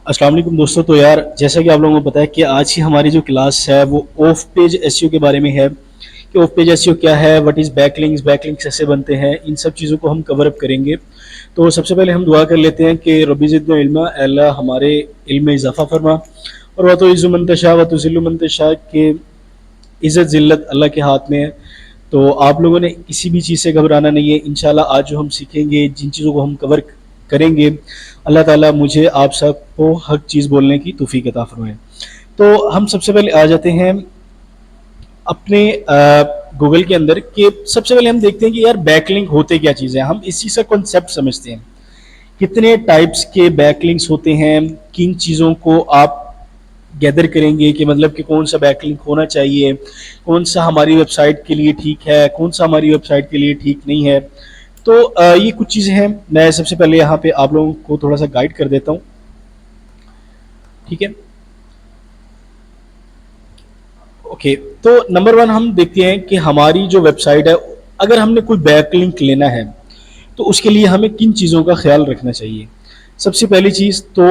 अस्सलाम वालेकुम दोस्तों। तो यार जैसा कि आप लोगों को पता है कि आज की हमारी जो क्लास है वो ऑफ पेज एसईओ के बारे में है कि ऑफ पेज एसईओ क्या है, व्हाट इज़ बैकलिंक्स, बैकलिंक्स कैसे बनते हैं, इन सब चीज़ों को हम कवर अप करेंगे। तो सबसे पहले हम दुआ कर लेते हैं कि रब्बी ज़िदना इल्मा, अल्लाह हमारे इल्म में इजाफा फरमा। और व तो इज़्ज़ु मन तशा व तुज़िल्लु मन तशा, के इज़्ज़त ज़िल्लत अल्लाह के हाथ में है। तो आप लोगों ने किसी भी चीज़ से घबराना नहीं है। इंशाल्लाह आज जो हम सीखेंगे, जिन चीज़ों को हम कवर करेंगे, अल्लाह ताला मुझे आप सबको हक चीज़ बोलने की तौफीक अता फरमाए। तो हम सबसे पहले आ जाते हैं अपने गूगल के अंदर कि सबसे पहले हम देखते हैं कि यार बैकलिंक होते क्या चीज़ है। हम इस चीज़ का कॉन्सेप्ट समझते हैं, कितने टाइप्स के बैकलिंक्स होते हैं, किन चीज़ों को आप गैदर करेंगे कि मतलब कि कौन सा बैकलिंक होना चाहिए, कौन सा हमारी वेबसाइट के लिए ठीक है, कौन सा हमारी वेबसाइट के लिए ठीक नहीं है। तो ये कुछ चीज़ें हैं। मैं सबसे पहले यहाँ पे आप लोगों को थोड़ा सा गाइड कर देता हूँ, ठीक है। ओके, तो नंबर वन हम देखते हैं कि हमारी जो वेबसाइट है, अगर हमने कोई बैकलिंक लेना है तो उसके लिए हमें किन चीज़ों का ख्याल रखना चाहिए। सबसे पहली चीज़ तो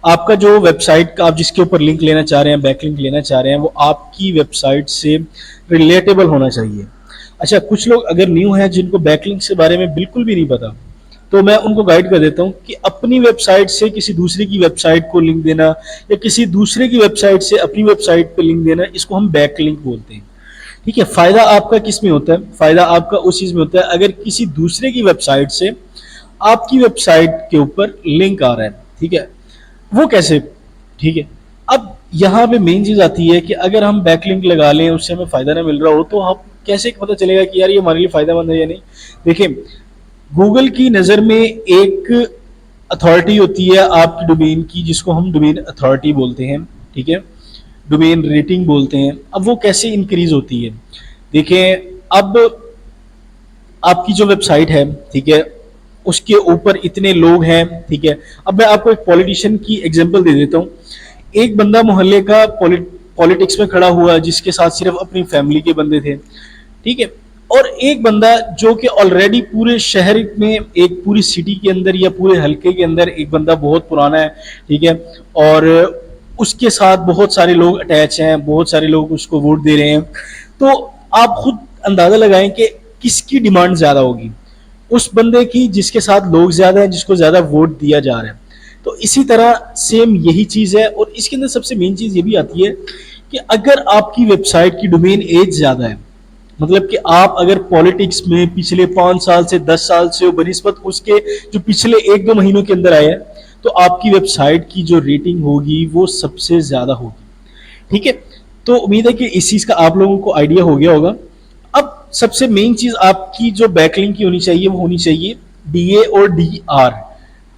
आपका जो वेबसाइट का आप जिसके ऊपर लिंक लेना चाह रहे हैं, बैकलिंक लेना चाह रहे हैं, वो आपकी वेबसाइट से रिलेटेबल होना चाहिए। अच्छा, कुछ लोग अगर न्यू हैं जिनको बैकलिंक के बारे में बिल्कुल भी नहीं पता, तो मैं उनको गाइड कर देता हूँ कि अपनी वेबसाइट से किसी दूसरे की वेबसाइट को लिंक देना या किसी दूसरे की वेबसाइट से अपनी वेबसाइट पे लिंक देना, इसको हम बैकलिंक बोलते हैं। ठीक है, फायदा आपका किस में होता है? फायदा आपका उस चीज में होता है अगर किसी दूसरे की वेबसाइट से आपकी वेबसाइट के ऊपर लिंक आ रहा है। ठीक है, वो कैसे? ठीक है, अब यहाँ पे मेन चीज आती है कि अगर हम बैकलिंक लगा लें, उससे हमें फायदा ना मिल रहा हो, तो हम कैसे पता चलेगा कि यार ये हमारे लिए फायदेमंद है या नहीं। देखिए, गूगल की नज़र में एक अथॉरिटी होती है आपकी डोमेन की, जिसको हम डोमेन अथॉरिटी बोलते हैं। ठीक है, डोमेन रेटिंग बोलते हैं। अब वो कैसे इंक्रीज होती है? देखें, अब आपकी जो वेबसाइट है, ठीक है, उसके ऊपर इतने लोग हैं। ठीक है, अब मैं आपको एक पॉलिटिशियन की एग्जांपल दे देता हूँ। एक बंदा मोहल्ले का पॉलिटिक्स में खड़ा हुआ जिसके साथ सिर्फ अपनी फैमिली के बंदे थे। ठीक है, और एक बंदा जो कि ऑलरेडी पूरे शहर में, एक पूरी सिटी के अंदर या पूरे हल्के के अंदर एक बंदा बहुत पुराना है। ठीक है, और उसके साथ बहुत सारे लोग अटैच हैं, बहुत सारे लोग उसको वोट दे रहे हैं। तो आप खुद अंदाजा लगाएं कि किसकी डिमांड ज्यादा होगी? उस बंदे की जिसके साथ लोग ज्यादा हैं, जिसको ज्यादा वोट दिया जा रहा है। तो इसी तरह सेम यही चीज है। और इसके अंदर सबसे मेन चीज ये भी आती है कि अगर आपकी वेबसाइट की डोमेन एज ज्यादा है, मतलब कि आप अगर पॉलिटिक्स में पिछले 5 साल से 10 साल से हो बनिस्बत उसके जो पिछले 1-2 महीनों के अंदर आए हैं, तो आपकी वेबसाइट की जो रेटिंग होगी वो सबसे ज्यादा होगी। ठीक है, तो उम्मीद है कि इस चीज का आप लोगों को आइडिया हो गया होगा। अब सबसे मेन चीज आपकी जो बैकलिंक की होनी चाहिए वो होनी चाहिए डीए और डी आर।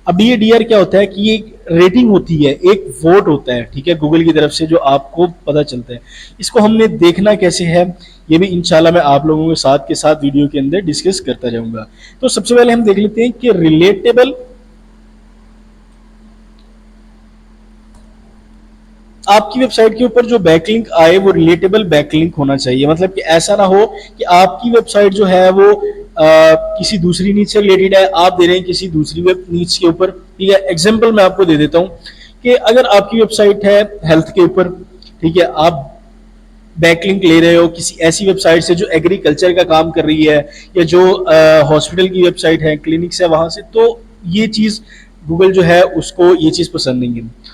अब ये डी आर क्या होता है कि ये रेटिंग होती है, एक वोट होता है। ठीक है, गूगल की तरफ से जो आपको पता चलता है। इसको हमने देखना कैसे है, ये भी इंशाल्लाह मैं आप लोगों के साथ वीडियो के अंदर डिस्कस करता जाऊंगा। तो सबसे पहले हम देख लेते हैं कि रिलेटेबल, आपकी वेबसाइट के ऊपर जो बैकलिंक आए वो रिलेटेबल बैकलिंक होना चाहिए। मतलब कि ऐसा ना हो कि आपकी वेबसाइट जो है वो किसी दूसरी नीच से रिलेटेड है, आप दे रहे हैं किसी दूसरी वेब नीच के ऊपर। ठीक है, एग्जांपल मैं आपको दे देता हूं कि अगर आपकी वेबसाइट है हेल्थ के ऊपर, ठीक है, आप बैकलिंक ले रहे हो किसी ऐसी वेबसाइट से जो एग्रीकल्चर का काम कर रही है या जो हॉस्पिटल की वेबसाइट है, क्लिनिक्स है वहां से, तो ये चीज गूगल जो है उसको ये चीज पसंद नहीं है।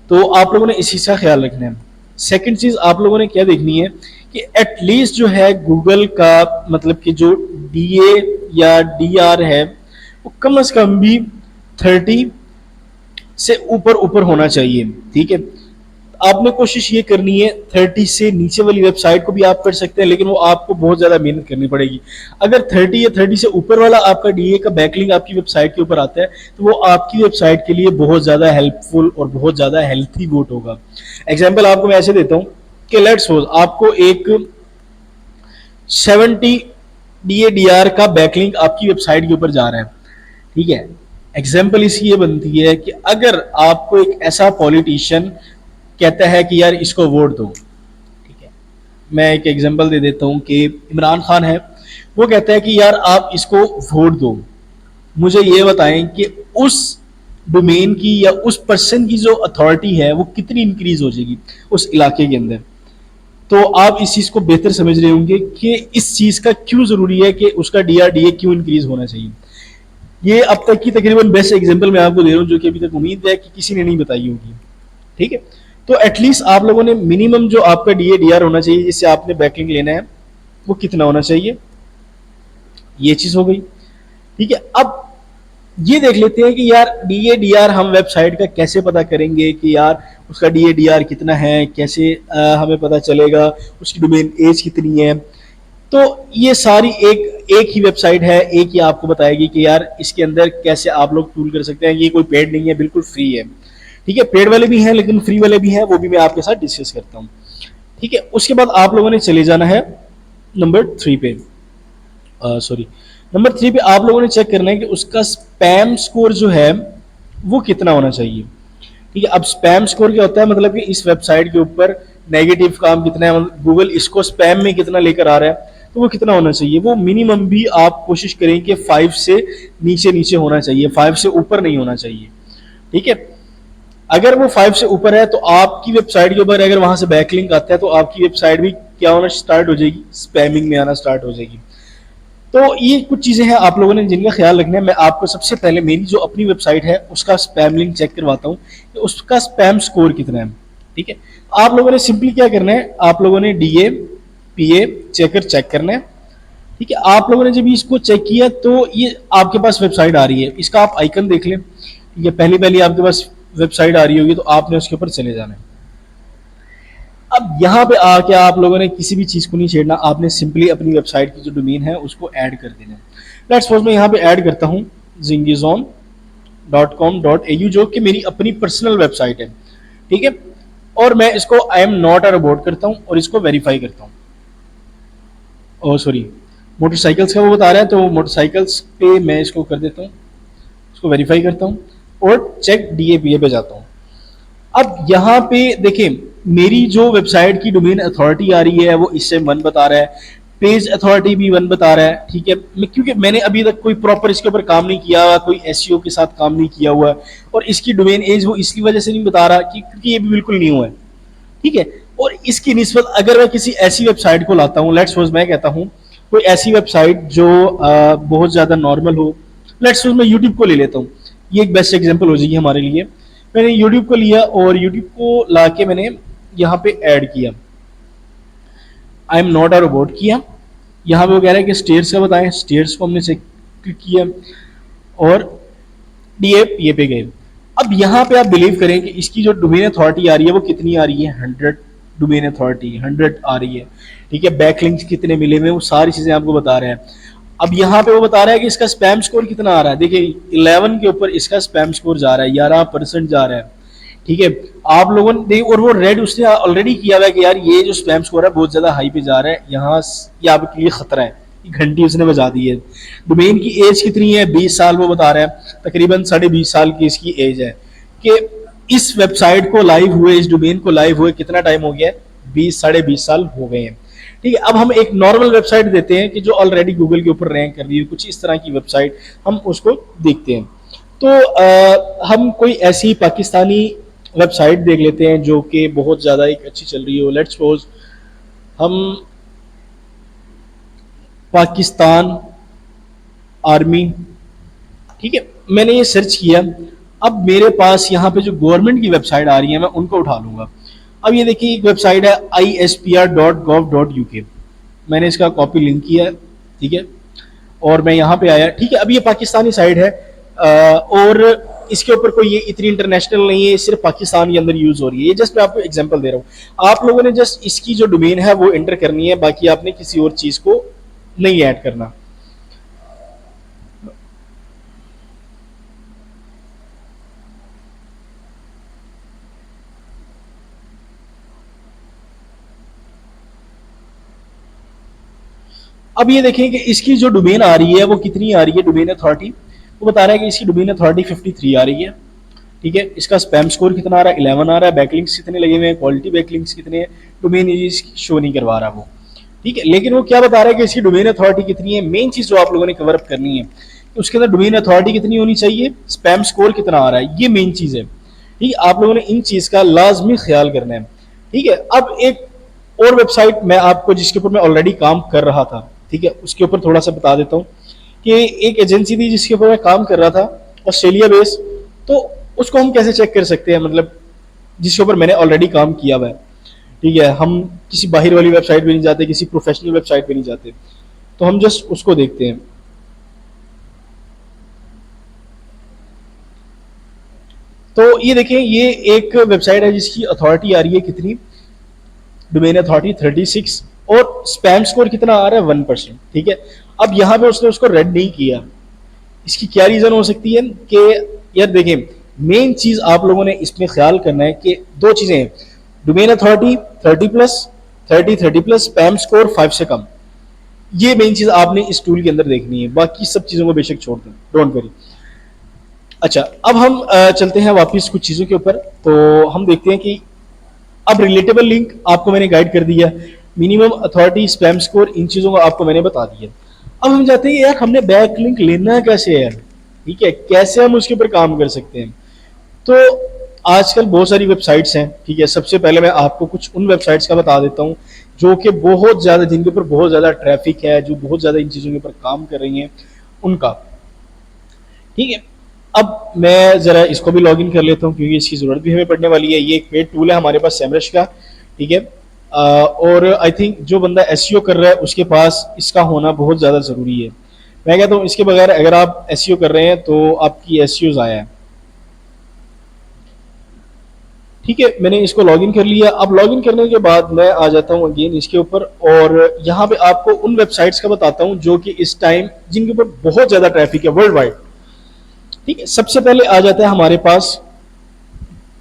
तो आप लोगों ने इस चीज का ख्याल रखना है। सेकंड चीज आप लोगों ने क्या देखनी है कि एटलीस्ट जो है गूगल का मतलब कि जो डीए या डीआर है वो कम से कम भी 30 से ऊपर ऊपर होना चाहिए। ठीक है, आपने कोशिश ये करनी है, 30 से नीचे वाली वेबसाइट को भी आप कर सकते हैं, लेकिन वो आपको बहुत ज्यादा मेहनत करनी पड़ेगी। अगर 30 या 30 से ऊपर वाला आपका डीए का बैकलिंक आपकी वेबसाइट के ऊपर आता है, तो वो आपकी वेबसाइट के लिए बहुत ज्यादा हेल्पफुल और बहुत ज्यादा हेल्थी वोट होगा। एग्जाम्पल आपको मैं ऐसे देता हूँ कि लेट्स सपोज आपको एक 70 डीए डीआर का बैकलिंक आपकी वेबसाइट के ऊपर जा रहा है। ठीक है, एग्जाम्पल इसकी ये बनती है कि अगर आपको एक ऐसा पॉलिटिशियन कहता है कि यार इसको वोट दो। ठीक है, मैं एक एग्जांपल दे देता हूं कि इमरान खान है, वो कहता है कि यार आप इसको वोट दो। मुझे ये बताएं कि उस डोमेन की या उस पर्सन की जो अथॉरिटी है वो कितनी इंक्रीज हो जाएगी उस इलाके के अंदर। तो आप इस चीज को बेहतर समझ रहे होंगे कि इस चीज का क्यों जरूरी है कि उसका डीआरडीए क्यों इंक्रीज होना चाहिए। ये अब तक की तकरीबन बेस्ट एग्जांपल मैं आपको दे रहा हूँ, जो कि अभी तक उम्मीद है कि किसी ने नहीं बताई होगी। ठीक है, तो एटलीस्ट आप लोगों ने मिनिमम जो आपका डीए डीआर होना चाहिए जिससे आपने बैकलिंक लेना है वो कितना होना चाहिए, ये चीज हो गई। ठीक है, अब ये देख लेते हैं कि यार डीए डीआर हम वेबसाइट का कैसे पता करेंगे कि यार उसका डीए डीआर कितना है, कैसे हमें पता चलेगा उसकी डोमेन एज कितनी है। तो ये सारी एक ही वेबसाइट है, एक ही आपको बताएगी कि यार इसके अंदर कैसे आप लोग टूल कर सकते हैं। ये कोई पेड नहीं है, बिल्कुल फ्री है। ठीक है, पेड वाले भी हैं लेकिन फ्री वाले भी हैं, वो भी मैं आपके साथ डिस्कस करता हूँ। ठीक है, उसके बाद आप लोगों ने चले जाना है नंबर 3 पे, सॉरी नंबर 3 पे आप लोगों ने चेक करना है कि उसका स्पैम स्कोर जो है वो कितना होना चाहिए। ठीक है, अब स्पैम स्कोर क्या होता है, मतलब कि इस वेबसाइट के ऊपर नेगेटिव काम कितना है, मतलब गूगल इसको स्पैम में कितना लेकर आ रहा है, तो वो कितना होना चाहिए। वो मिनिमम भी आप कोशिश करें कि 5 से नीचे नीचे होना चाहिए, 5 से ऊपर नहीं होना चाहिए। ठीक है, अगर वो 5 से ऊपर है तो आपकी वेबसाइट के ऊपर अगर वहां से बैकलिंक आता है तो आपकी वेबसाइट भी क्या होना स्टार्ट हो जाएगी, स्पैमिंग में आना स्टार्ट हो जाएगी। तो ये कुछ चीजें हैं आप लोगों ने जिनका ख्याल रखना है। मैं आपको सबसे पहले मेरी जो अपनी वेबसाइट है उसका स्पैम लिंक चेक करवाता हूँ कि उसका स्पैम स्कोर कितना है। ठीक है, आप लोगों ने सिंपली क्या करना है, आप लोगों ने डीए पीए चेकर चेक करना है। ठीक है, आप लोगों ने जब इसको चेक किया तो ये आपके पास वेबसाइट आ रही है, इसका आप आइकन देख लें। ठीक है, पहली पहली आपके पास वेबसाइट आ रही होगी तो आपने उसके ऊपर चले जाना है। अब यहाँ पे आके आप लोगों ने किसी भी चीज को नहीं छेड़ना, आपने सिंपली अपनी वेबसाइट की जो डोमेन है उसको ऐड कर देना है। लेट्स सपोज मैं यहाँ पे ऐड करता हूँ zingizon.com.au जो कि मेरी अपनी पर्सनल वेबसाइट है। ठीक है, और मैं इसको I am not a robot करता हूँ और इसको वेरीफाई करता हूँ। ओ सॉरी, मोटरसाइकिल्स का वो बता रहा है तो मोटरसाइकिल्स पे मैं इसको कर देता हूँ, इसको वेरीफाई करता हूँ और चेक डीएपीए पे जाता हूँ। अब यहाँ पे देखें मेरी जो वेबसाइट की डोमेन अथॉरिटी आ रही है वो इससे 1 बता रहा है, पेज अथॉरिटी भी 1 बता रहा है। ठीक है, क्योंकि मैंने अभी तक कोई प्रॉपर इसके ऊपर काम नहीं किया हुआ, कोई एसईओ के साथ काम नहीं किया हुआ, और इसकी डोमेन एज वो इसकी वजह से नहीं बता रहा कि क्योंकि ये भी बिल्कुल न्यू है। ठीक है, और इसकी निस्बत अगर मैं किसी ऐसी वेबसाइट को लाता हूँ, लेट्स सपोज मैं कहता हूँ कोई ऐसी वेबसाइट जो बहुत ज्यादा नॉर्मल हो, लेट्स सपोज मैं यूट्यूब को ले लेता हूँ, ये एक बेस्ट एग्जाम्पल हो जाएगी हमारे लिए। मैंने यूट्यूब को लिया और यूट्यूब को लाके मैंने यहाँ पे ऐड किया, I am not a robot किया। यहाँ पे वो कह रहा है कि स्टेयर्स का बताएं, स्टेयर्स को हमने चेक किया और डीएप ये पे गए। अब यहाँ पे आप बिलीव करें कि इसकी जो डोमेन अथॉरिटी आ रही है वो कितनी आ रही है, 100 डोमेन अथॉरिटी 100 आ रही है। ठीक है, बैकलिंक्स कितने मिले हुए वो सारी चीजें आपको बता रहे हैं। अब यहाँ पे वो बता रहा है कि इसका स्पैम स्कोर कितना आ रहा है, देखिए 11 के ऊपर इसका स्पैम स्कोर जा रहा है, 11% जा रहा है। ठीक है, आप लोगों ने देख, और वो रेड उसने ऑलरेडी किया हुआ है कि यार ये जो स्पैम स्कोर है बहुत ज्यादा हाई पे जा रहा है, यहाँ ये आपके लिए खतरा है, घंटी उसने बजा दी है। डोमेन की एज कितनी है, 20 साल वो बता रहा है, तकरीबन 20.5 साल की इसकी एज है। कि इस वेबसाइट को लाइव हुए, इस डोमेन को लाइव हुए कितना टाइम हो गया है, 20-20.5 साल हो गए हैं। ठीक है, अब हम एक नॉर्मल वेबसाइट देते हैं कि जो ऑलरेडी गूगल के ऊपर रैंक कर रही है, कुछ इस तरह की वेबसाइट हम उसको देखते हैं। तो हम कोई ऐसी पाकिस्तानी वेबसाइट देख लेते हैं जो कि बहुत ज़्यादा एक अच्छी चल रही हो। लेट्स सपोज हम पाकिस्तान आर्मी, ठीक है, मैंने ये सर्च किया। अब मेरे पास यहाँ पे जो गवर्नमेंट की वेबसाइट आ रही है मैं उनको उठा लूंगा। अब ये देखिए एक वेबसाइट है ispr.gov.uk, मैंने इसका कॉपी लिंक किया। ठीक है, और मैं यहाँ पे आया। ठीक है, अब ये पाकिस्तानी साइट है और इसके ऊपर कोई ये इतनी इंटरनेशनल नहीं है, सिर्फ पाकिस्तान के अंदर यूज हो रही है। ये जस्ट मैं आपको एग्जांपल दे रहा हूँ, आप लोगों ने जस्ट इसकी जो डोमेन है वो एंटर करनी है, बाकी आपने किसी और चीज को नहीं ऐड करना। अब ये देखें कि इसकी जो डोमेन आ रही है वो कितनी आ रही है, डोमेन अथॉरिटी वो बता रहा है कि इसकी डोमेन अथॉरिटी 53 आ रही है। ठीक है, इसका स्पैम स्कोर कितना आ रहा है, 11 आ रहा है, बैकलिंक्स कितने लगे हुए हैं, क्वालिटी बैकलिंक्स कितने हैं, डोमेन शो नहीं करवा रहा वो। ठीक है, लेकिन वो क्या बता रहा है कि इसकी डोमेन अथॉरिटी कितनी है। मेन चीज जो आप लोगों ने कवर अप करनी है कि उसके अंदर डोमेन अथॉरिटी कितनी होनी चाहिए, स्पैम स्कोर कितना आ रहा है, ये मेन चीज है। ठीक है, आप लोगों ने इन चीज का लाजमी ख्याल करना है। ठीक है, अब एक और वेबसाइट मैं आपको जिसके ऊपर मैं ऑलरेडी काम कर रहा था, ठीक है, उसके ऊपर थोड़ा सा बता देता हूँ कि एक एजेंसी थी जिसके ऊपर मैं काम कर रहा था, ऑस्ट्रेलिया बेस। तो उसको हम कैसे चेक कर सकते हैं, मतलब जिसके ऊपर मैंने ऑलरेडी काम किया हुआ है। ठीक है, हम किसी बाहर वाली वेबसाइट पे नहीं जाते, किसी प्रोफेशनल वेबसाइट पे नहीं जाते, तो हम जस्ट उसको देखते हैं। तो ये देखें, ये एक वेबसाइट है जिसकी अथॉरिटी आ रही है कितनी, डोमेन अथॉरिटी 36, और स्पैम स्कोर कितना आ रहा है 1%। ठीक है, अब यहाँ पे उसने उसको रेड नहीं किया, इसकी क्या रीजन हो सकती है कि यार देखें, मेन चीज आप लोगों ने इसमें ख्याल करना है कि दो चीजें हैं, डोमेन अथॉरिटी 30+, 30+ स्पैम स्कोर 5 से कम। ये मेन चीज आपने इस टूल के अंदर देखनी है, बाकी सब चीजों को बेशक छोड़ दें, डोंट वरी। अच्छा, अब हम चलते हैं वापस कुछ चीजों के ऊपर। तो हम देखते हैं कि अब रिलेटेबल लिंक आपको मैंने गाइड कर दिया, मिनिमम अथॉरिटी, स्पैम स्कोर, इन चीजों को आपको मैंने बता दिया। अब हम चाहते हैं यार हमने बैक लिंक लेना कैसे है यार, ठीक है, कैसे हम उसके ऊपर काम कर सकते हैं। तो आजकल बहुत सारी वेबसाइट्स हैं। ठीक है, सबसे पहले मैं आपको कुछ उन वेबसाइट्स का बता देता हूँ जो कि बहुत ज़्यादा, जिनके ऊपर बहुत ज़्यादा ट्रैफिक है, जो बहुत ज़्यादा इन चीज़ों के ऊपर काम कर रही हैं उनका। ठीक है, अब मैं ज़रा इसको भी लॉगिन कर लेता हूँ क्योंकि इसकी ज़रूरत भी हमें पड़ने वाली है। ये एक पेड टूल है हमारे पास सेमरश का। ठीक है, और आई थिंक जो बंदा एसईओ कर रहा है उसके पास इसका होना बहुत ज़्यादा ज़रूरी है। मैं कहता हूँ इसके बगैर अगर आप एसईओ कर रहे हैं तो आपकी एसईओ ज़ाया है। ठीक है, मैंने इसको लॉगिन कर लिया। अब लॉगिन करने के बाद मैं आ जाता हूँ अगेन इसके ऊपर, और यहाँ पे आपको उन वेबसाइट्स का बताता हूँ जो कि इस टाइम जिनके ऊपर बहुत ज़्यादा ट्रैफिक है वर्ल्ड वाइड। ठीक है, सबसे पहले आ जाता है हमारे पास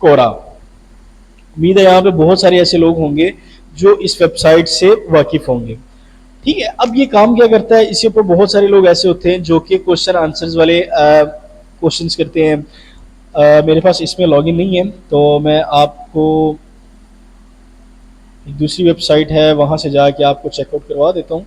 कोरा। उम्मीद है यहाँ पे बहुत सारे ऐसे लोग होंगे जो इस वेबसाइट से वाकिफ होंगे। ठीक है, अब ये काम क्या करता है, इसके ऊपर बहुत सारे लोग ऐसे होते हैं जो कि क्वेश्चन आंसर्स वाले क्वेश्चंस करते हैं। मेरे पास इसमें लॉगिन नहीं है, तो मैं आपको एक दूसरी वेबसाइट है वहां से जाके आपको चेकआउट करवा देता हूँ।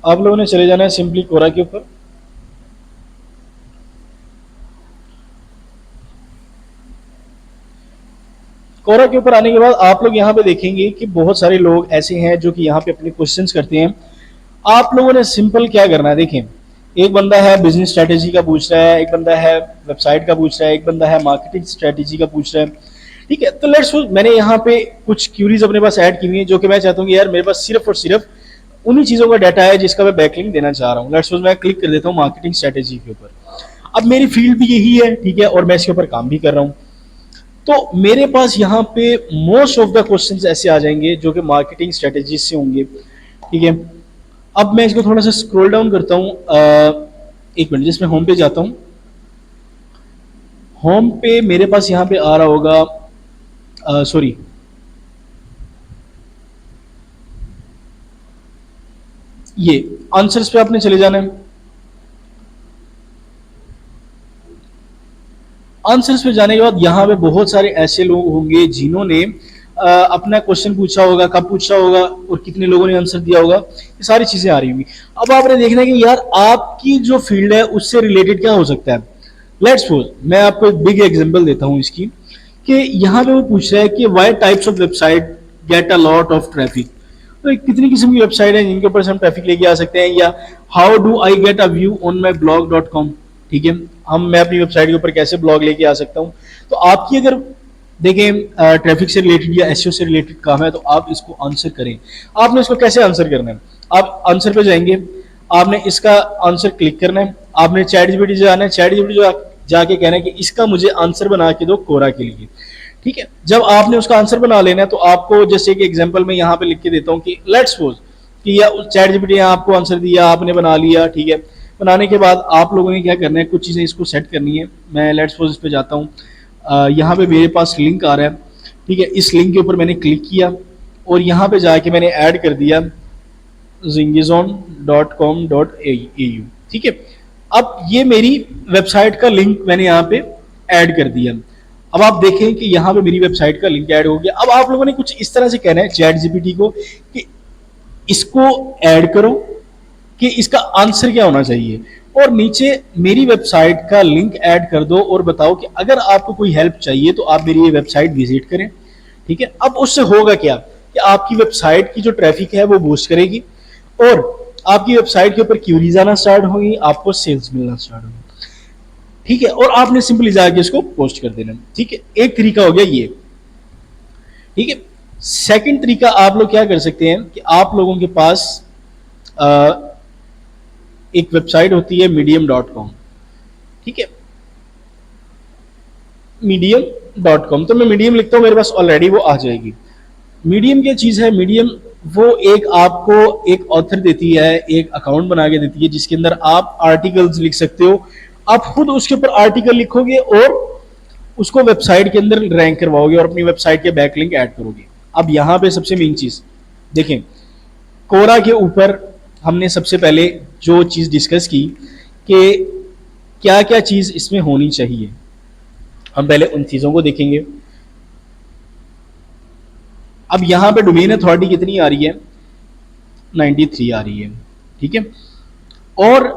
आप लोगों ने चले जाना है सिंपली कोरा के ऊपर। कोरा के ऊपर आने के बाद आप लोग यहाँ पे देखेंगे कि बहुत सारे लोग ऐसे हैं जो कि यहाँ पे अपने क्वेश्चंस करते हैं। आप लोगों ने सिंपल क्या करना है, देखें, एक बंदा है बिजनेस स्ट्रेटेजी का पूछ रहा है, एक बंदा है वेबसाइट का पूछ रहा है, एक बंदा है मार्केटिंग स्ट्रेटेजी का पूछ रहा है। ठीक है, तो लेट्स मैंने यहाँ पे कुछ क्यूरीज अपने पास ऐड की हुई है जो कि मैं चाहता हूँ कि यार मेरे पास सिर्फ और सिर्फ उन्हीं चीजों का डाटा है जिसका मैं बैकलिंक देना चाह रहा हूँ। लेट्स मैं क्लिक कर देता हूँ मार्केटिंग स्ट्रेटेजी के ऊपर। अब मेरी फील्ड भी यही है, ठीक है, और मैं इसके ऊपर काम भी कर रहा हूँ। तो मेरे पास यहाँ पे मोस्ट ऑफ द क्वेश्चंस ऐसे आ जाएंगे जो कि मार्केटिंग स्ट्रेटेजी से होंगे। ठीक है, अब मैं इसको थोड़ा सा स्क्रॉल डाउन करता हूँ, एक मिनट, जिसमें होम पे जाता हूँ। होम पे मेरे पास यहाँ पे आ रहा होगा, सॉरी, ये आंसर्स पे आपने चले जाना है। आंसर्स पे जाने के बाद यहाँ पे बहुत सारे ऐसे लोग होंगे जिन्होंने अपना क्वेश्चन पूछा होगा, कब पूछा होगा और कितने लोगों ने आंसर दिया होगा, ये सारी चीजें आ रही होंगी। अब आपने देखना है कि यार आपकी जो फील्ड है उससे रिलेटेड क्या हो सकता है। लेट्स सपोज मैं आपको एक बिग एग्जांपल देता हूँ इसकी, कि यहाँ पे वो पूछ रहा है कि why types of website get a lot of traffic. तो कितनी किस्म की वेबसाइट है जिनके ऊपर से हम ट्रैफिक लेके आ सकते हैं, या how do I get a view on my blog.com। ठीक है, मैं अपनी वेबसाइट के ऊपर कैसे ब्लॉग लेके आ सकता हूँ। तो आपकी अगर देखें ट्रैफिक से रिलेटेड या एसईओ से रिलेटेड काम है तो आप इसको आंसर करें। आपने इसको कैसे आंसर करना है, आप आंसर पे जाएंगे, आपने इसका आंसर क्लिक करना है, आपने चैट जीपीटी जाना है, चैट जीपीटी जाके कहना है कि इसका मुझे आंसर बना के दो कोरा के लिए। ठीक है, जब आपने उसका आंसर बना लेना है तो आपको जैसे कि एग्जांपल में यहाँ पे लिख के देता हूँ कि लेट्स सपोज कि या चैट जीपीटी आपको आंसर दिया, आपने बना लिया। ठीक है, बनाने के बाद आप लोगों ने क्या करना है, कुछ चीज़ें इसको सेट करनी है। मैं लेट्स सपोज इस पे जाता हूँ, यहाँ पे मेरे पास लिंक आ रहा है। ठीक है, इस लिंक के ऊपर मैंने क्लिक किया और यहाँ पे जाके मैंने ऐड कर दिया zingizon.com.au। ठीक है, अब ये मेरी वेबसाइट का लिंक मैंने यहाँ पे ऐड कर दिया। अब आप देखें कि यहाँ पे मेरी वेबसाइट का लिंक ऐड हो गया। अब आप लोगों ने कुछ इस तरह से कहना है चैट जीपीटी को कि इसको ऐड करो, कि इसका आंसर क्या होना चाहिए, और नीचे मेरी वेबसाइट का लिंक ऐड कर दो और बताओ कि अगर आपको कोई हेल्प चाहिए तो आप मेरी ये वेबसाइट विजिट करें। ठीक है, अब उससे होगा क्या कि आपकी वेबसाइट की जो ट्रैफिक है वो बूस्ट करेगी और आपकी वेबसाइट के ऊपर क्यूरीज आना स्टार्ट होगी, आपको सेल्स मिलना स्टार्ट होगी। ठीक है, और आपने सिंपली जाके इसको पोस्ट कर देना। ठीक है, एक तरीका हो गया ये। ठीक है, सेकंड तरीका आप लोग क्या कर सकते हैं कि आप लोगों के पास एक वेबसाइट होती है medium.com। ठीक है, medium.com, तो मैं मीडियम लिखता हूं, मेरे पास ऑलरेडी वो आ जाएगी। मीडियम क्या चीज है? मीडियम वो एक आपको एक ऑथर देती है, एक अकाउंट बना के देती है जिसके अंदर आप आर्टिकल्स लिख सकते हो। आप खुद उसके ऊपर आर्टिकल लिखोगे और उसको वेबसाइट के अंदर रैंक करवाओगे और अपनी वेबसाइट के बैकलिंक ऐड करोगे। अब यहां पे सबसे मेन चीज देखें, कोरा के ऊपर हमने सबसे पहले जो चीज डिस्कस की कि क्या क्या चीज इसमें होनी चाहिए, हम पहले उन चीजों को देखेंगे। अब यहां पे डोमेन अथॉरिटी कितनी आ रही है? 93 आ रही है। ठीक है, और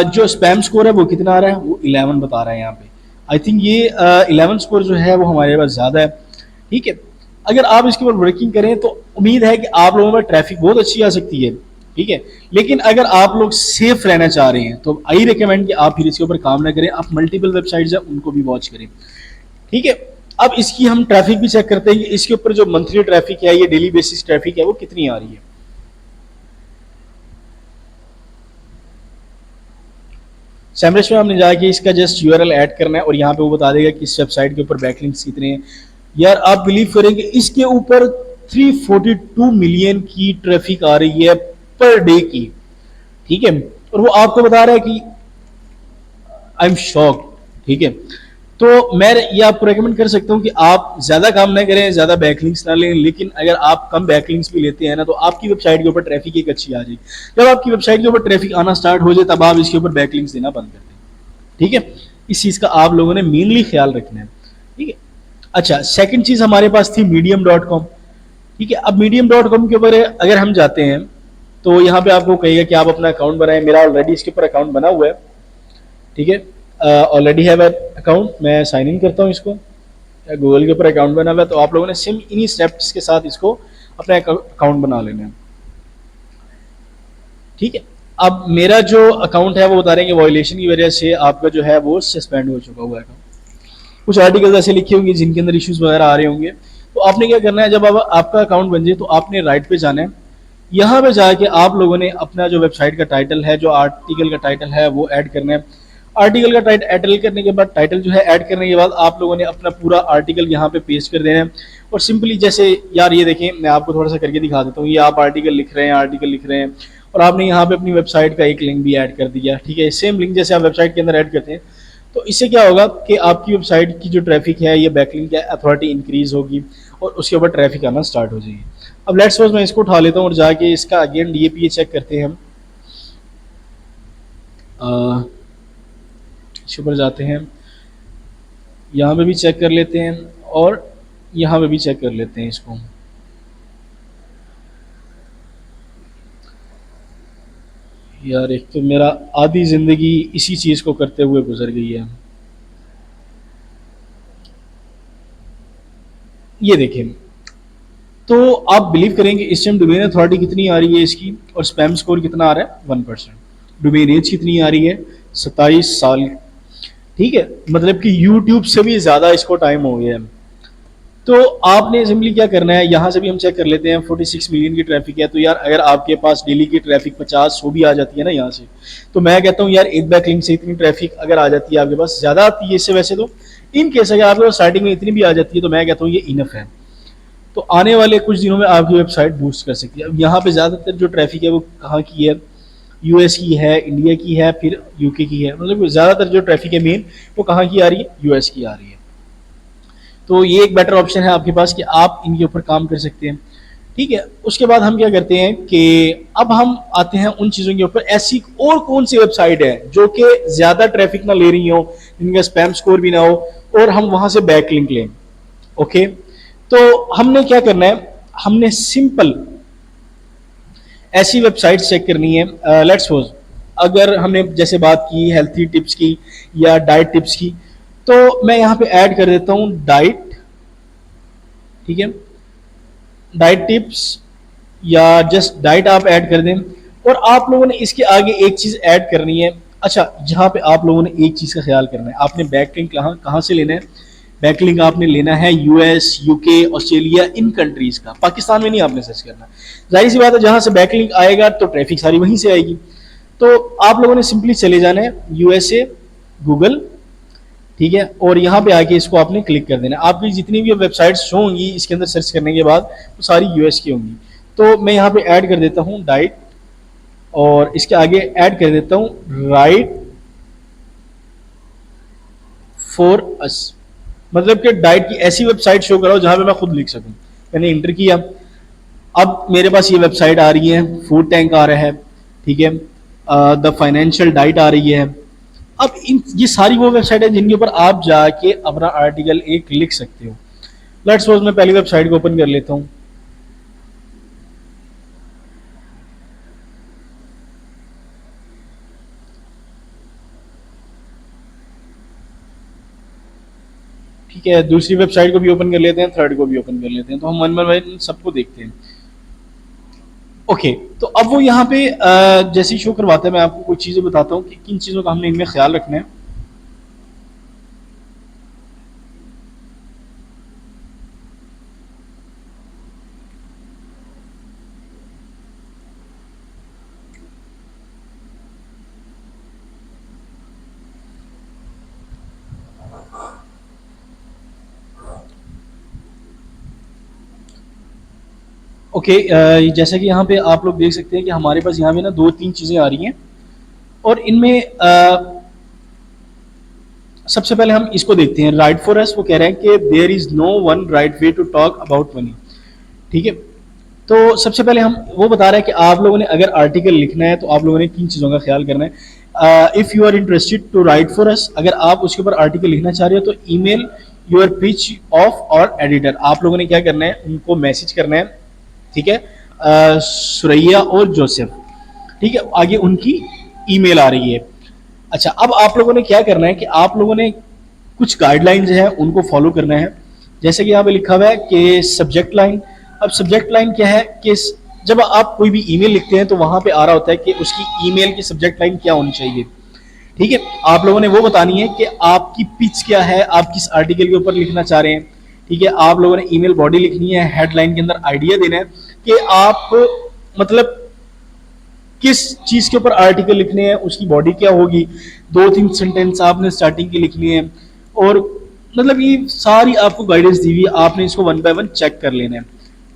जो स्पैम स्कोर है वो कितना आ रहा है? वो 11 बता रहा है यहाँ पे। आई थिंक ये 11 स्कोर जो है वो हमारे पास ज्यादा है। ठीक है, अगर आप इसके ऊपर वर्किंग करें तो उम्मीद है कि आप लोगों में ट्रैफिक बहुत अच्छी आ सकती है। ठीक है, लेकिन अगर आप लोग सेफ रहना चाह रहे हैं तो आई रिकमेंड कि आप फिर इसके ऊपर काम ना करें, आप मल्टीपल वेबसाइट्स हैं उनको भी वॉच करें। ठीक है, अब इसकी हम ट्रैफिक भी चेक करते हैं कि इसके ऊपर जो मंथली ट्रैफिक है, ये डेली बेसिस ट्रैफिक है, वो कितनी आ रही है। सैमरश में हमने जाके इसका जस्ट यूआरएल ऐड करना है और यहाँ पे वो बता देगा कि इस वेबसाइट के ऊपर बैकलिंक्स कितने हैं। यार आप बिलीव करेंगे इसके ऊपर 342 मिलियन की ट्रैफिक आ रही है पर डे की। ठीक है, और वो आपको बता रहा है कि आई एम शॉक्ड। ठीक है, तो मैं ये आपको रेकमेंड कर सकता हूं कि आप ज्यादा काम ना करें, ज्यादा बैकलिंक्स ना लें, लेकिन अगर आप कम बैकलिंक्स भी लेते हैं ना तो आपकी वेबसाइट के ऊपर ट्रैफिक एक अच्छी आ जाएगी। जब आपकी वेबसाइट के ऊपर ट्रैफिक आना स्टार्ट हो जाए तब आप इसके ऊपर बैकलिंक्स देना बंद कर दें। ठीक है, इस चीज का आप लोगों ने मेनली ख्याल रखना है। ठीक है, अच्छा सेकंड चीज हमारे पास थी medium.com। ठीक है, अब medium.com के ऊपर अगर हम जाते हैं तो यहाँ पे आपको कहेगा कि आप अपना अकाउंट बनाएं। मेरा ऑलरेडी इसके ऊपर अकाउंट बना हुआ है। ठीक है, ऑलरेडी हैव एन अकाउंट, मैं साइन इन करता हूँ इसको। गूगल के ऊपर अकाउंट बना हुआ है, तो आप लोगों ने सिम इन्हीं स्टेप्स के साथ इसको अपना अकाउंट बना लेना है। ठीक है, अब मेरा जो अकाउंट है वो बता रहे हैं कि वायलेशन की वजह से आपका जो है वो सस्पेंड हो चुका हुआ है। कुछ आर्टिकल्स ऐसे लिखे होंगे जिनके अंदर इश्यूज वगैरह आ रहे होंगे। तो आपने क्या करना है, जब अब आपका अकाउंट बन जाए तो आपने राइट पे जाना है। यहाँ पे जाके आप लोगों ने अपना जो वेबसाइट का टाइटल है, जो आर्टिकल का टाइटल है वो ऐड करना है। आर्टिकल का टाइटल करने के बाद, टाइटल जो है ऐड करने के बाद आप लोगों ने अपना पूरा आर्टिकल यहाँ पे पेस्ट कर देना है। और सिंपली जैसे यार ये देखें, मैं आपको थोड़ा सा करके दिखा देता हूँ। ये आप आर्टिकल लिख रहे हैं, आर्टिकल लिख रहे हैं और आपने यहाँ पे अपनी वेबसाइट का एक लिंक भी ऐड कर दिया। ठीक है, सेम लिंक जैसे आप वेबसाइट के अंदर ऐड करते हैं, तो इससे क्या होगा कि आपकी वेबसाइट की जो ट्रैफिक है, ये बैकलिंक है, अथॉरिटी इंक्रीज होगी और उसके ऊपर ट्रैफिक आना स्टार्ट हो जाएगी। अब लेट्स सपोज मैं इसको उठा लेता हूँ और जाके इसका अगेन डीएपीए चेक करते हैं हम। इसके ऊपर जाते हैं, यहाँ पे भी चेक कर लेते हैं और यहाँ पे भी चेक कर लेते हैं इसको। यार एक तो मेरा आधी जिंदगी इसी चीज को करते हुए गुजर गई है। ये देखें, तो आप बिलीव करेंगे इस टाइम डोमेन अथॉरिटी कितनी आ रही है इसकी और स्पैम स्कोर कितना आ रहा है? 1%। डोमेन एज कितनी आ रही है? 27 साल। ठीक है, मतलब कि यूट्यूब से भी ज्यादा इसको टाइम हो गया है। तो आपने सिंपली क्या करना है, यहाँ से भी हम चेक कर लेते हैं। 46 मिलियन की ट्रैफिक है, तो यार अगर आपके पास डेली की ट्रैफिक 50-100 भी आ जाती है ना यहाँ से, तो मैं कहता हूँ यार एक बैकलिंक से इतनी ट्रैफिक अगर आ जाती है आपके पास, ज्यादा आती है इससे वैसे तो, इन केस अगर आपके पास स्टार्टिंग में इतनी भी आ जाती है तो मैं कहता हूँ ये इनफ है। तो आने वाले कुछ दिनों में आपकी वेबसाइट बूस्ट कर सकती है। अब यहाँ पे ज्यादातर जो ट्रैफिक है वो कहाँ की है? यूएस की है, इंडिया की है, फिर यूके की है। मतलब ज्यादातर जो ट्रैफिक है मेन वो कहाँ की आ रही है? यूएस की आ रही है। तो ये एक बेटर ऑप्शन है आपके पास कि आप इनके ऊपर काम कर सकते हैं। ठीक है, उसके बाद हम क्या करते हैं कि अब हम आते हैं उन चीज़ों के ऊपर, ऐसी और कौन सी वेबसाइट है जो कि ज़्यादा ट्रैफिक ना ले रही हो, जिनका स्पैम स्कोर भी ना हो, और हम वहां से बैकलिंक लें। ओके, तो हमने क्या करना है, हमने सिंपल ऐसी वेबसाइट चेक करनी है। लेट्स सपोज अगर हमने जैसे बात की हेल्थी टिप्स की या डाइट टिप्स की, तो मैं यहाँ पे ऐड कर देता हूँ डाइट। ठीक है, डाइट टिप्स या जस्ट डाइट आप ऐड कर दें, और आप लोगों ने इसके आगे एक चीज ऐड करनी है। अच्छा, यहाँ पे आप लोगों ने एक चीज का ख्याल करना है, आपने बैकलिंक कहाँ कहाँ से लेना है। बैकलिंक आपने लेना है यूएस, यूके, ऑस्ट्रेलिया, इन कंट्रीज का, पाकिस्तान में नहीं आपने सर्च करना। जाहिर सी बात है, जहां से बैकलिंक आएगा तो ट्रैफिक सारी वहीं से आएगी। तो आप लोगों ने सिंपली चले जाना है यूएसए, गूगल, ठीक है, और यहाँ पे आके इसको आपने क्लिक कर देना। आपकी जितनी भी वेबसाइट्स शो होंगी इसके अंदर सर्च करने के बाद, वो सारी यूएस की होंगी। तो मैं यहाँ पे ऐड कर देता हूँ डाइट, और इसके आगे ऐड कर देता हूँ राइट फॉर अस, मतलब कि डाइट की ऐसी वेबसाइट शो कराओ जहां पे मैं खुद लिख सकूं। मैंने इंटर किया, अब मेरे पास ये वेबसाइट आ रही है, फूड टैंक आ रहा है, ठीक है, द फाइनेंशियल डाइट आ रही है। अब इन ये सारी वो वेबसाइट है जिनके ऊपर आप जाके अपना आर्टिकल एक लिख सकते हो। लेट्स सपोज मैं पहली वेबसाइट को ओपन कर लेता हूँ। ठीक है, दूसरी वेबसाइट को भी ओपन कर लेते हैं, थर्ड को भी ओपन कर लेते हैं, तो हम वन बाय वन सबको देखते हैं। ओके, तो अब वो यहाँ पे जैसे ही शो करवाता है, मैं आपको कुछ चीजें बताता हूँ कि किन चीजों का हमने इनमें ख्याल रखना है। ओके, जैसा कि यहाँ पे आप लोग देख सकते हैं कि हमारे पास यहाँ पे ना दो तीन चीजें आ रही हैं, और इनमें सबसे पहले हम इसको देखते हैं, राइट फॉर अस। वो कह रहे हैं कि there is no one right way to talk about money. ठीक है, तो सबसे पहले हम वो बता रहे हैं कि आप लोगों ने अगर आर्टिकल लिखना है तो आप लोगों ने किन चीज़ों का ख्याल करना है। If you are interested to write for us, अगर आप उसके ऊपर आर्टिकल लिखना चाह रहे हो तो ईमेल योर पिच ऑफ और एडिटर, आप लोगों ने क्या करना है, उनको मैसेज करना है। ठीक है, सुरैया और जोसेफ, ठीक है, आगे उनकी ईमेल आ रही है। अच्छा, अब आप लोगों ने क्या करना है कि आप लोगों ने कुछ गाइडलाइंस हैं उनको फॉलो करना है। जैसे कि यहाँ पे लिखा हुआ है कि सब्जेक्ट लाइन। अब सब्जेक्ट लाइन क्या है कि जब आप कोई भी ईमेल लिखते हैं तो वहां पे आ रहा होता है कि उसकी ईमेल की सब्जेक्ट लाइन क्या होनी चाहिए। ठीक है, आप लोगों ने वो बतानी है कि आपकी पिच क्या है, आप किस आर्टिकल के ऊपर लिखना चाह रहे हैं। ठीक है, आप लोगों ने ईमेल बॉडी लिखनी है, हेडलाइन के अंदर आइडिया देना है कि आप मतलब किस चीज के ऊपर आर्टिकल लिखने हैं, उसकी बॉडी क्या होगी, दो तीन सेंटेंस आपने स्टार्टिंग की लिखनी है, और मतलब ये सारी आपको गाइडेंस दी हुई है, आपने इसको वन बाय वन चेक कर लेना है।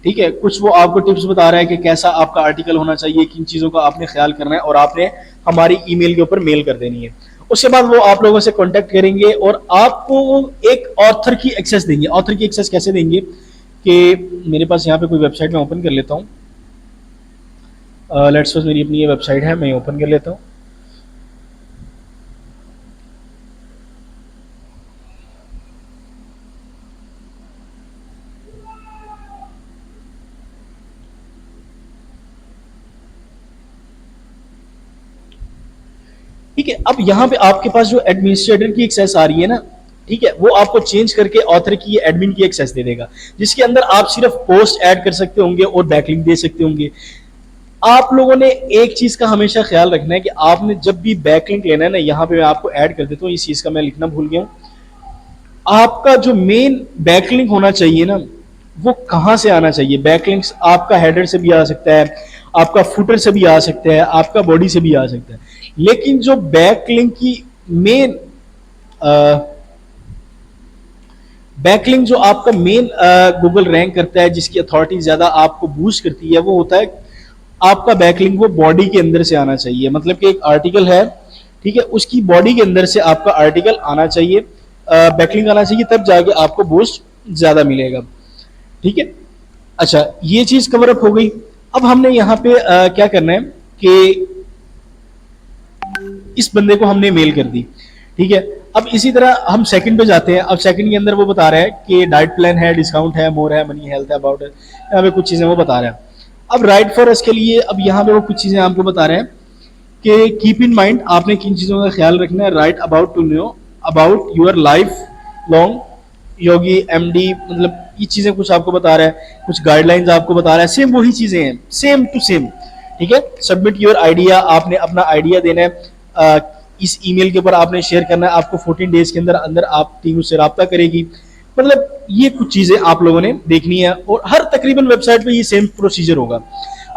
ठीक है, कुछ वो आपको टिप्स बता रहा है कि कैसा आपका आर्टिकल होना चाहिए, किन चीज़ों का आपने ख्याल करना है, और आपने हमारी ईमेल के ऊपर मेल कर देनी है। उसके बाद वो आप लोगों से कांटेक्ट करेंगे और आपको एक ऑथर की एक्सेस देंगे। ऑथर की एक्सेस कैसे देंगे कि मेरे पास यहाँ पे कोई वेबसाइट में ओपन कर लेता हूँ। लेट्स सपोज मेरी अपनी ये वेबसाइट है, मैं ओपन कर लेता हूँ। ठीक है, अब यहाँ पे आपके पास जो एडमिनिस्ट्रेटर की एक्सेस आ रही है ना, ठीक है, वो आपको चेंज करके ऑथर की एडमिन की एक्सेस दे देगा, जिसके अंदर आप सिर्फ पोस्ट ऐड कर सकते होंगे और बैकलिंक दे सकते होंगे। आप लोगों ने एक चीज का हमेशा ख्याल रखना है कि आपने जब भी बैकलिंक लेना है ना, यहाँ पे मैं आपको ऐड कर देता हूँ, इस चीज का मैं लिखना भूल गया हूँ। आपका जो मेन बैकलिंक होना चाहिए ना, वो कहां से आना चाहिए। बैकलिंक्स आपका हेडर से भी आ सकता है, आपका फुटर से भी आ सकता है, आपका बॉडी से भी आ सकता है, लेकिन जो बैकलिंक की मेन बैकलिंक जो आपका मेन गूगल रैंक करता है, जिसकी अथॉरिटी ज्यादा आपको बूस्ट करती है, वो होता है आपका बैकलिंक वो बॉडी के अंदर से आना चाहिए। मतलब कि एक आर्टिकल है, ठीक है, उसकी बॉडी के अंदर से आपका आर्टिकल आना चाहिए, बैकलिंक आना चाहिए, तब जाके आपको बूस्ट ज्यादा मिलेगा। ठीक है, अच्छा, ये चीज कवर अप हो गई। अब हमने यहाँ पे क्या करना है कि इस बंदे को हमने मेल कर दी, ठीक है। अब इसी तरह हम सेकंड पे जाते हैं। अब सेकंड के अंदर वो बता रहा है कि डाइट प्लान है, डिस्काउंट है, मोर है, मनी, हेल्थ है, अबाउट है, यहाँ पे कुछ चीजें वो बता रहा है। अब राइट फॉर अस के लिए अब यहाँ पे वो कुछ चीजें आपको बता रहे हैं कि कीप इन माइंड, आपने किन चीजों का ख्याल रखना है। Write about to know about your lifelong Yogi MD, मतलब ये चीजें कुछ आपको बता रहा है, कुछ गाइडलाइंस आपको बता रहा है, सेम वही चीजें हैं, सेम टू सेम, ठीक है। सबमिट योर आइडिया, आपने अपना आइडिया देना है, इस ईमेल के ऊपर आपने शेयर करना है। आपको 14 डेज के अंदर अंदर आप टीम उससे रब्ता करेगी। मतलब ये कुछ चीजें आप लोगों ने देखनी है, और हर तकरीबन वेबसाइट पे ये सेम प्रोसीजर होगा।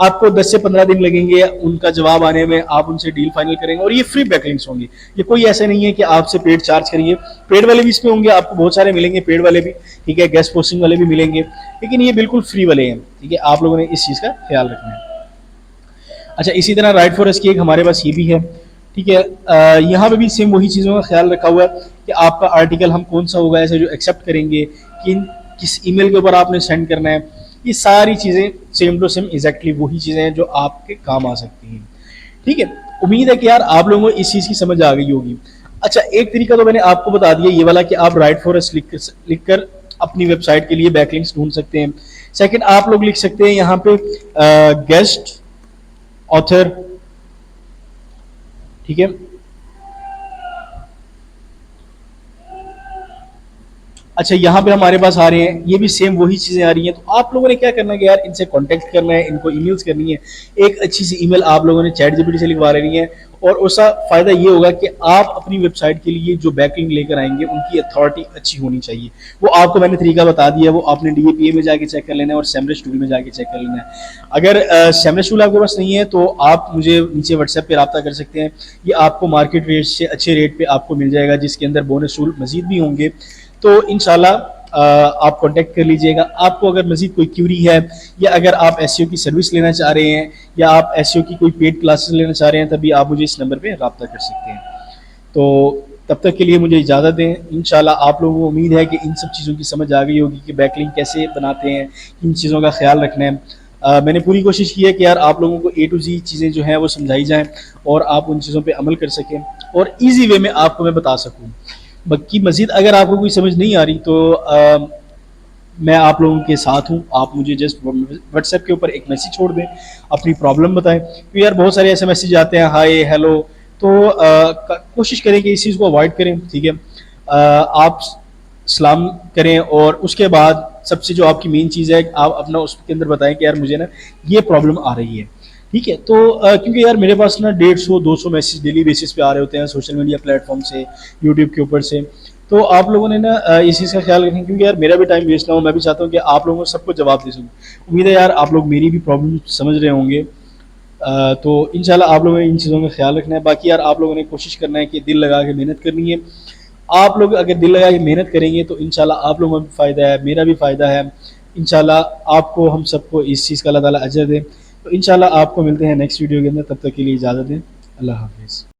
आपको 10 से 15 दिन लगेंगे उनका जवाब आने में, आप उनसे डील फाइनल करेंगे, और ये फ्री बैकलिंक्स होंगे। ये कोई ऐसा नहीं है कि आपसे पेड चार्ज करिए, पेड वाले भी इसमें होंगे, आपको बहुत सारे मिलेंगे पेड वाले भी, ठीक है, गेस्ट पोस्टिंग वाले भी मिलेंगे, लेकिन ये बिल्कुल फ्री वाले हैं, ठीक है। आप लोगों ने इस चीज का ख्याल रखना है। अच्छा, इसी तरह राइट फॉर अस की एक हमारे पास ये भी है, ठीक है। यहाँ पे भी सेम वही चीज़ों का ख्याल रखा हुआ है कि आपका आर्टिकल हम कौन सा होगा ऐसे जो एक्सेप्ट करेंगे, किस ईमेल के ऊपर आपने सेंड करना है। ये सारी चीज़ें सेम टू सेम एग्जैक्टली वही चीज़ें हैं जो आपके काम आ सकती हैं, ठीक है। उम्मीद है कि यार आप लोगों को इस चीज़ की समझ आ गई होगी। अच्छा, एक तरीका तो मैंने आपको बता दिया ये वाला कि आप राइट फॉर अस लिख कर अपनी वेबसाइट के लिए बैकलिंक्स ढूंढ सकते हैं। सेकंड, आप लोग लिख सकते हैं यहाँ पे गेस्ट ऑथर, ठीक है। अच्छा, यहाँ पे हमारे पास आ रहे हैं, ये भी सेम वही चीजें आ रही हैं। तो आप लोगों ने क्या करना है कि यार इनसे कांटेक्ट करना है, इनको ईमेल्स करनी है। एक अच्छी सी ईमेल आप लोगों ने चैट जीपीटी से लिखवा लेनी है, और उसका फायदा ये होगा कि आप अपनी वेबसाइट के लिए जो बैकलिंक लेकर आएंगे उनकी अथॉरिटी अच्छी होनी चाहिए। वो आपको मैंने तरीका बता दिया, वो आपने डीएपीए में जाके चेक कर लेना है और सेमरस टूल में जाके चेक कर लेना है। अगर सेमरस टूल आपके पास नहीं है तो आप मुझे नीचे व्हाट्सएप पे रब्ता कर सकते हैं। ये आपको मार्केट रेट से अच्छे रेट पे आपको मिल जाएगा, जिसके अंदर बोनस टूल मजीद भी होंगे। तो इंशाल्लाह आप कांटेक्ट कर लीजिएगा। आपको अगर मजीद कोई क्यूरी है, या अगर आप एसईओ की सर्विस लेना चाह रहे हैं, या आप एसईओ की कोई पेड क्लासेस लेना चाह रहे हैं, तभी आप मुझे इस नंबर पे रब्ता कर सकते हैं। तो तब तक के लिए मुझे इजाज़त दें। इंशाल्लाह आप लोगों को उम्मीद है कि इन सब चीज़ों की समझ आ गई होगी कि बैकलिंक कैसे बनाते हैं, किन चीज़ों का ख्याल रखना है। मैंने पूरी कोशिश की है कि यार आप लोगों को ए टू जी चीज़ें जो हैं वो समझाई जाएँ, और आप उन चीज़ों पे अमल कर सकें, और ईजी वे में आपको मैं बता सकूँ। बाकी मजीद अगर आपको कोई समझ नहीं आ रही तो मैं आप लोगों के साथ हूँ। आप मुझे जस्ट व्हाट्सएप के ऊपर एक मैसेज छोड़ दें, अपनी प्रॉब्लम बताएं, क्योंकि यार बहुत सारे ऐसे मैसेज आते हैं हाय हेलो। तो कोशिश करें कि इस चीज़ को अवॉइड करें, ठीक है। आप सलाम करें, और उसके बाद सबसे जो आपकी मेन चीज़ है आप अपना उसके अंदर बताएं कि यार मुझे ना ये प्रॉब्लम आ रही है, ठीक है। तो क्योंकि यार मेरे पास ना 150-200 मैसेज डेली बेसिस पे आ रहे होते हैं सोशल मीडिया प्लेटफॉर्म से, यूट्यूब के ऊपर से। तो आप लोगों ने ना इस चीज़ का ख्याल रखें, क्योंकि यार मेरा भी टाइम वेस्ट ना हो। मैं भी चाहता हूँ कि आप लोगों को सबको जवाब दे सकूँ। उम्मीद है यार आप लोग मेरी भी प्रॉब्लम समझ रहे होंगे। तो इंशाल्लाह आप लोगों ने इन चीज़ों का ख्याल रखना है। बाकी यार आप लोगों ने कोशिश करना है कि दिल लगा के मेहनत करनी है। आप लोग अगर दिल लगा के मेहनत करेंगे तो इंशाल्लाह आप लोगों का भी फ़ायदा है, मेरा भी फ़ायदा है। इंशाल्लाह आपको हम सबको इस चीज़ का अल्लाह ताला अजर दे। तो इंशाल्लाह आपको मिलते हैं नेक्स्ट वीडियो के अंदर, तब तक के लिए इजाज़त दें। अल्लाह हाफिज़।